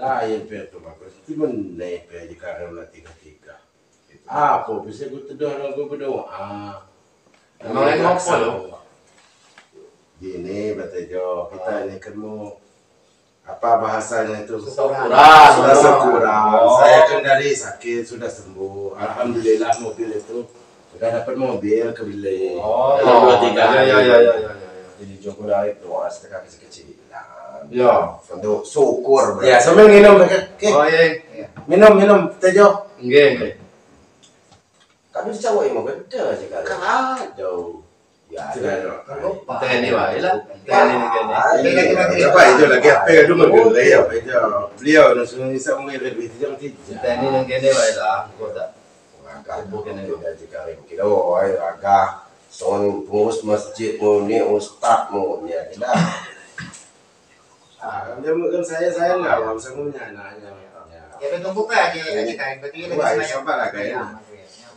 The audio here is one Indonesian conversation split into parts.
Lain pe tu bagus. Timun naik pe di karena tiga. Apa bisa gue berdoa. Emang lain apa lo? Gini Batejo, kita ini kan mau apa bahasanya itu Syukuran. sudah syukuran. Saya kan dari sakit sudah sembuh. Alhamdulillah mobil itu sudah dapat mobil kebeli. Oh, 2-3 ya. Jadi Joko dari doa sedekah kecil-kecilan. Ya. Untuk syukur. Ya, sambil minum pakai. Oh iya. Minum Tejo. Nggih. Kan dicawai mau beda aja kan. Kacau. Ya, Teni wae lah. Teni ni kene. Apa itu lagi apa itu mobil ya itu. Beliau langsung bisa mengirim itu yang tidak. Teni nang kene wae lah. Kota. Agak bukan beda jika kita agak son pengurus masjid mau ni ustaz mau ya kita. Dia mungkin saya nggak langsung nanya. Ya tunggu kan ya kan berarti Wah, siapa lah kayaknya.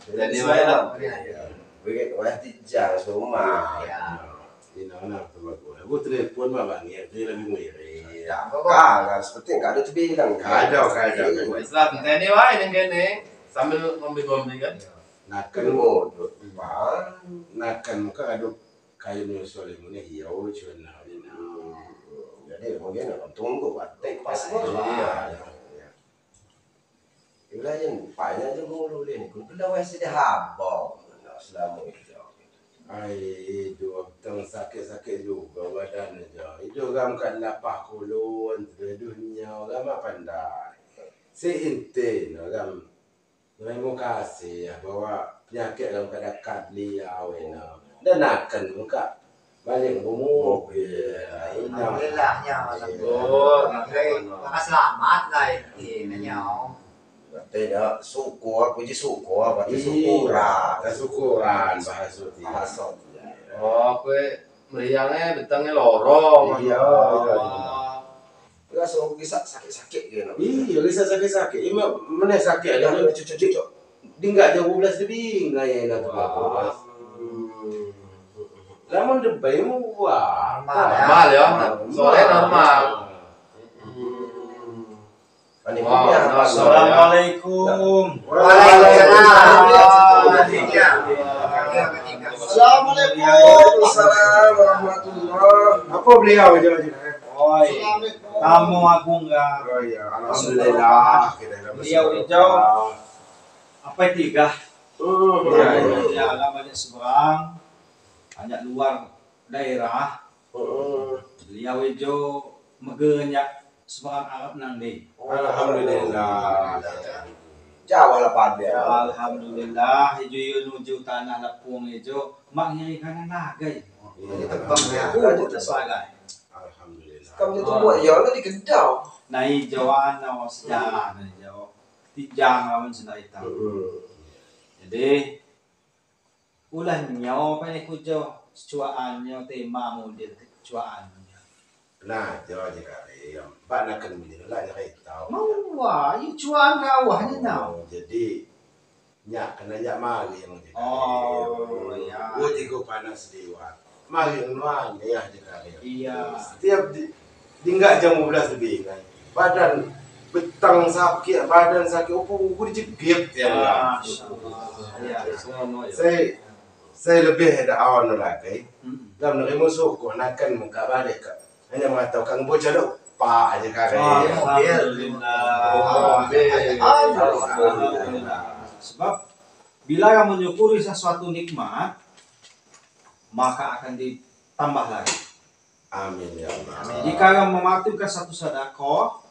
Teni wae lah. Begitu wah tijang semua. Ini mana tuh bagus. Gue telepon mah bang ya, dia lebih mirip. Kan seperti nggak ada tuh bilang. Ada. Islam teni wae nang kene sambil ngombe-ngombe kan. Nakan Modut. nakan muka aduk kayu nyusul ini hiau cuna ini. Jadi mungkin tunggu batik pas Iya. Ilayan payah aja mulu ini. Kun pula wes dia habang. Selama itu. Itu teng sakit juga badan aja. Itu gam kan lapah kulun dunia gam pandai. Seinte gam. Terima kasih bahwa penyakit gam dekat beliau ini. Dan akan muka balik mobil. Alhamdulillahnya. Oh, Maka selamat lah ini nyau. Tidak syukur, puji syukur, berarti syukuran. Kesyukuran bahasa itu. Asal. Oh, kowe mriyangnya betenge loro. Iya. Enggak selalu bisa sakit-sakit gitu. Iya, bisa sakit. Ini mana sakit ada Cucu. di enggak jauh 12 lebih enggak ya nak bagus. Lamun debai mu wah. Normal ya. Soalnya normal. Assalamualaikum. Waalaikumsalam warahmatullahi. Apa beliau aja? Oi, tamu agung enggak? Oh iya, alhamdulillah. Beliau hijau. Apa tiga? Iya. Ya, agamanya seberang, banyak luar daerah. Beliau hijau megenyak seberang Arab nang di. Alhamdulillah. Jawa lah pada. Alhamdulillah, hijau menuju tanah Lapung hijau, maknya ikan naga. Sebagai. Alhamdulillah. Kamu itu buat ya lo di Kendal. Nah hijauan nawa sejarah hijau, tijang awan sudah hitam. Jadi ulah nyawa apa yang kujo cuaannya tema model cuaannya. Nah, jauh aja kali. Pak nak kena lah ya tahu. Wah, ini cuan kawahnya tahu. Jadi nyak kena nyak mari yang jadi. Oh, iya. Gue tiga panas liwat. Mari nuan ya aja kali. Iya. Setiap di enggak jam 12 lebih kan. Badan betang sakit, badan sakit, gue dijepit ya. Iya. Saya lebih ada awan lagi. Dalam nerima suku nakan muka balik kan. Hanya mengatakan bocah lupa aja kali. Alhamdulillah. Sebab bila kamu menyukuri sesuatu nikmat, maka akan ditambah lagi. Amin ya Allah. Jika kamu mematukan satu sedekah,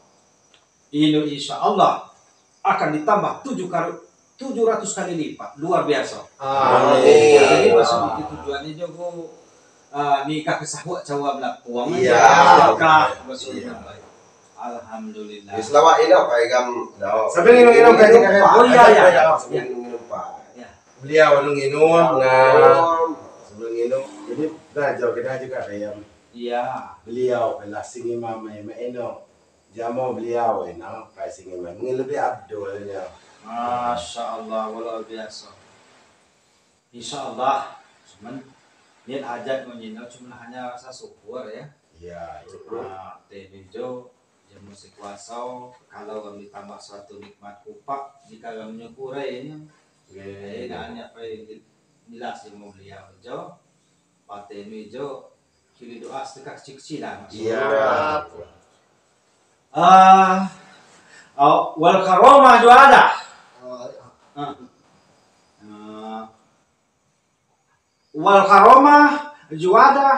insya Allah akan ditambah 700 kali lipat, luar biasa. Amin. Jadi maksud tujuannya juga nikah kesahwat cawa belak uang Iya. Alhamdulillah. Selama ini apa ya kamu? Sambil minum kayaknya. Oh iya. Minum pak. Beliau minum, nah sebelum minum, jadi belajar kita juga kayak Iya. beliau adalah singi mama yang eno, jamu beliau eno, pas singi mama, mungkin lebih abdulnya. Masya Allah, luar biasa. Insya Allah, cuman niat hajat menyinau cuma hanya rasa syukur ya. Iya, itu. Teh hijau jamu sekuasa kalau kami tambah suatu nikmat kupak jika kami menyukurinya nanya apa jelas yang mau beliau jo patemi jo kiri doa sedekah kecil-kecilan Iya. wal karomah juga ada wal karomah juga ada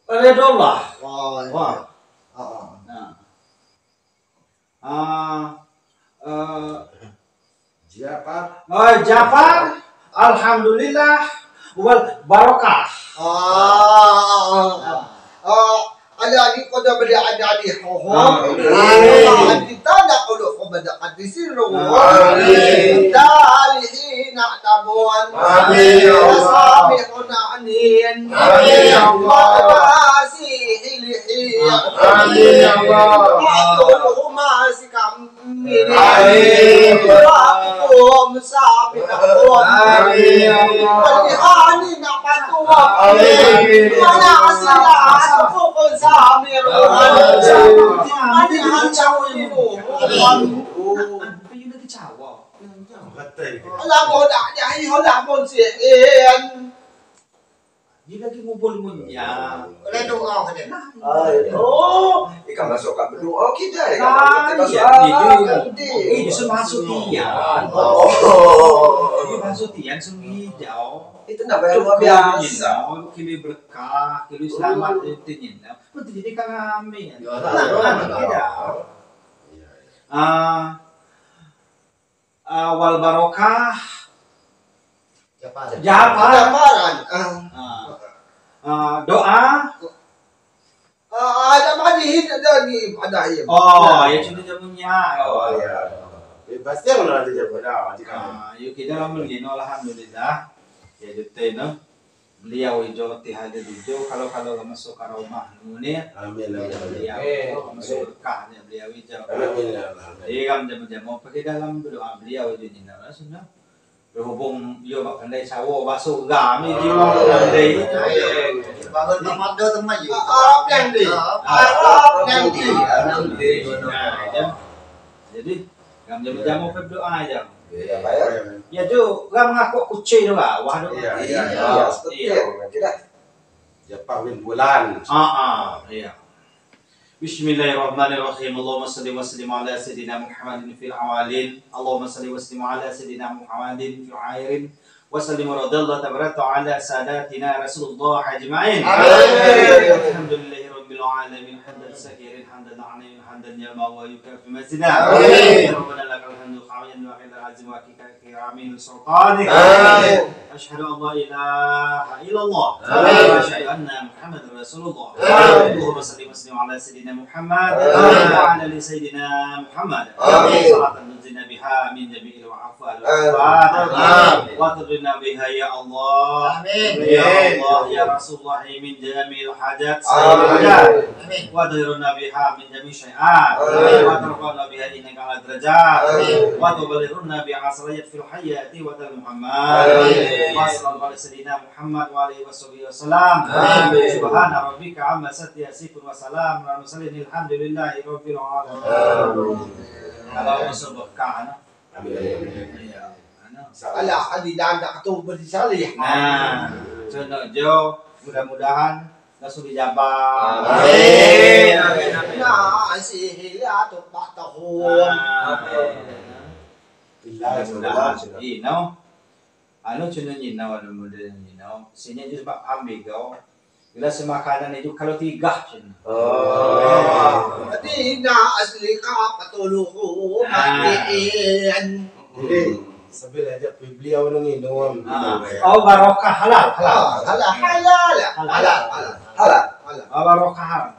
redollah wah Jafar alhamdulillah wal barokah Alani ko na bali anani ho. Kita na ko ko bada kadisiro. Dali na tabon. Sabi ko na anin. Si hilihi. Ko si kami. Ko sabi ko. Alihani na patuwa. Wala sila sa pupon sa amin. Alam mo na niya, wala mo siya. Di lagi ngumpul munya. Oleh doa ka din. Ikaw masuk ka berdoa kita ya. Justru masuk tiyan. Masuk tiyan sumidau. Itu namanya luar biasa. Kili berkah, kili selamat itu nyinau. Betul jadi kami. Awal barokah. Japaran. Doa. Ada manihin ada ni ada ya. Oh, ya sudah jamunya. Oh iya. Pasti yang nanti jamunya di kamar. Yuk kita melino alhamdulillah. Ya dete no. Beliau hijau tiada hijau kalau masuk ke rumah ini. Amin. Beliau masuk berkahnya beliau hijau. Amin. Jadi kami jamu pakai dalam doa beliau itu ni nara sudah. Berhubung yo mak pandai sawo basuh gami jiwa pandai. Bangun tamat do teman je. Arab yang di. Jadi kami jamu berdoa aja. Iya, Pak ya. Ya tu, kau mengaku kucing tu lah, wah tu. Iya, tidak. Jepang bin bulan. Iya. Bismillahirrahmanirrahim. Allahumma salli wa sallim ala sayyidina Muhammadin fil awalin. Allahumma salli wa sallim ala sayyidina Muhammadin fil akhirin. Wa sallim radallahu tabaraka ala sadatina Rasulullah ajma'in. Alhamdulillahi rabbil alamin. Hamdan sakirin, hamdan na'im, hamdan yama wa yukafi mazida. Rabbana lakal hamdu qawiyyan wa qila azim wa kiramin sultanik. Ashhadu an la ilaha illallah. Wa ashhadu anna Muhammadar Rasulullah. Allahumma salli wa sallim ala sayyidina Muhammad wa ala ali sayyidina Muhammad. Salatan nunzina biha min jami'il wa'afal wa tudrina biha ya Allah. Ya Allah ya Rasulullah min jami'il hajat. Amin. Wa tudrina biha min jami'il syai'at. Wa tarfa'na biha innaka ala darajat. Wa tuballighuna bi asriyat fil hayati wa tal Muhammad. Wa sallallahu ala sayyidina Muhammad wa alihi wasallam. Subhana rabbika amma yasifun wa salam ala mursalin alhamdulillahi rabbil alamin. Kalau masuk berkah Ala adi dan tak tu bersalih. Nah, contoh jo mudah-mudahan langsung dijabah. Amin. Nah, sihila tu pak tahun. Mudah-mudahan ino. Ano contoh nyinau ada model nyinau. Sini juga sebab ambil kau. Bila semakanan itu kalau tiga cina. Jadi na asli ka patuluko matiin. Sambil aja beliau nunginom. Oh barokah halal. Barokah halal.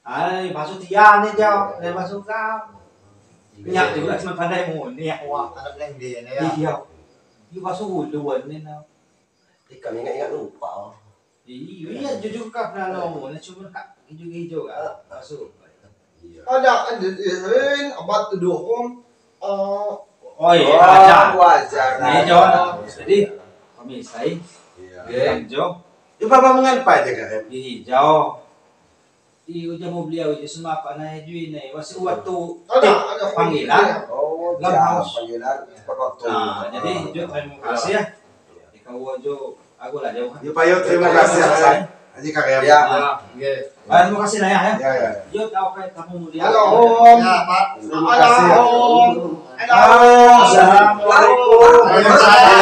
Ay, basuh tiyan ni jauh, ni basuh kau. Minyak juga cuma pandai mu ni awak. Anak yang dia ni ya. Iya. Ini basuh huluan ni na. Ikan ingat lupa. Iya, jujur kau pernah lawan, cuma kak hijau-hijau kak basuh. Ada dihin abat tuduhum. Oh iya, wajar. Hijau. Jadi kami saya hijau. Itu bapak mengapa aja kan? Hijau. mo beliau je sumapa na juin na wasi waktu Ada panggilan. Oh, Lam jangan house. panggilan tepat waktu. Nah, jadi Jo terima kasih ya. Ikaw Jo, aku lah Jo. Ya Pak Yo, terima kasih. Aji kakek Ya. Terima kasih lah ya. Ya, ya. Jo, tahu kayak kamu mulia. Halo Om. Terima kasih. Halo Om. Assalamualaikum. Waalaikumsalam.